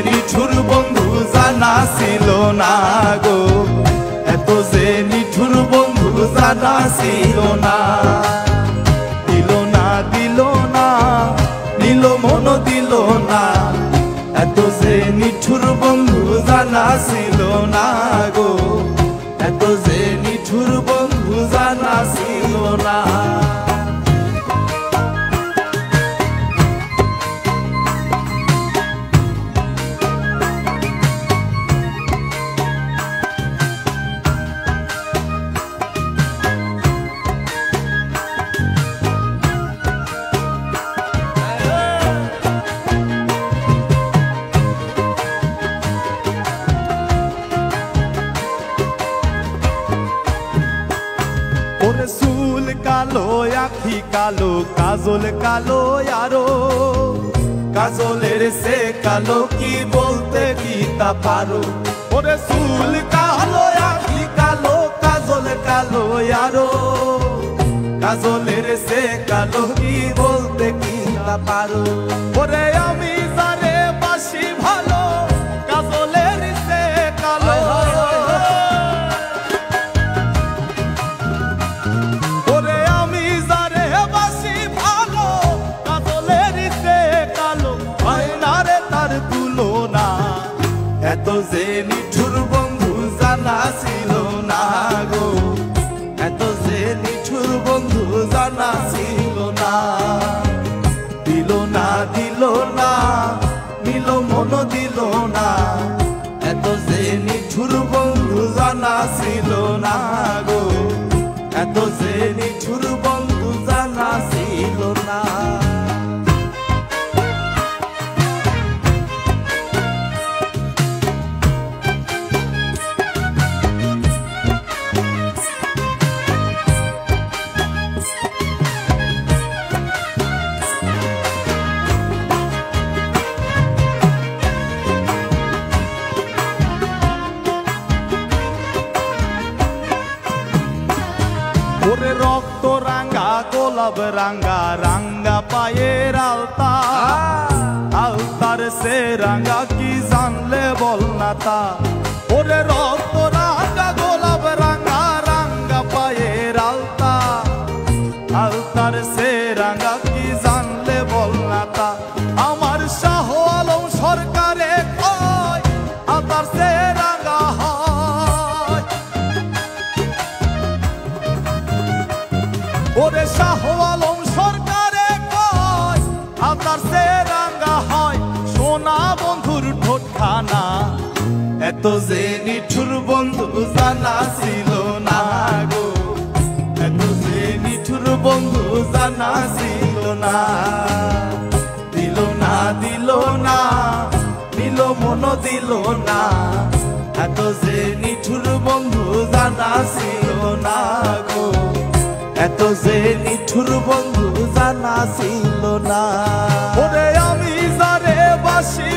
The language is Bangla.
নিঠুর বন্ধু জানা ছিল না গো, এত যে নিঠুর বন্ধু জানা ছিল না। দিল না দিল না, নিল মন দিল না, এত যে নিঠুর বন্ধু জানা ছিল না গো, এত যে নিঠুর বন্ধু জানা ছিল না। ওরে চুল কালো, আখি কালো, কাজল কালো আরো, কাজলের সে কালো কি বলতে কি তা পারো। ওরে চুল কালো, আখি কালো, কাজল কালো আরো, কাজলের সে কালো কি বলতে কি তা পারো। ওরে আমি যারে বাসি ভালো, কাজলের সে কালো, ওরে আমি যারে বাসি ভালো, কাজলের সে কালো, হয় না রে তার তুলনা। এত যে নিঠুর বন্ধু জানা ছিল না গো, এত যে নিঠুর বন্ধু জানা ছিল না। দিল না দিল না, নিল মন দিল না, এত যে নিঠুর বন্ধু জানা ছিল না গো, এত যে নিঠুর বন্ধু জানা ছিল না। ওরে রক্ত রাঙ্গা, গোলাপ রাঙ্গা, রাঙ্গা পায়ের আলতা, আলতার সে রাঙ্গা কি জানলে বল না তা। ওরে রক্ত রাঙ্গা, গোলাপ রাঙ্গা, রাঙ্গা পায়ের আলতা, আলতার সে রাঙ্গা কি জানলে বল না তা। আমার শাহ আলম সরকারে কয় আলতার সে রাঙ্গা হয়। ওরে শাহ আলম সরকারে কয় আলতার সে রাঙ্গা হয়, সোনা বন্ধুর ঠোঁটখানা। এত যে নিঠুর বন্ধু জানা ছিল না গো, এত যে নিঠুর বন্ধু জানা ছিল না। দিল না দিল না, নিল মন দিল না, এত যে নিঠুর বন্ধু জানা ছিল না গো, এত যে নিঠুর বন্ধু জানা ছিল না। ওরে আমি যারে বাসি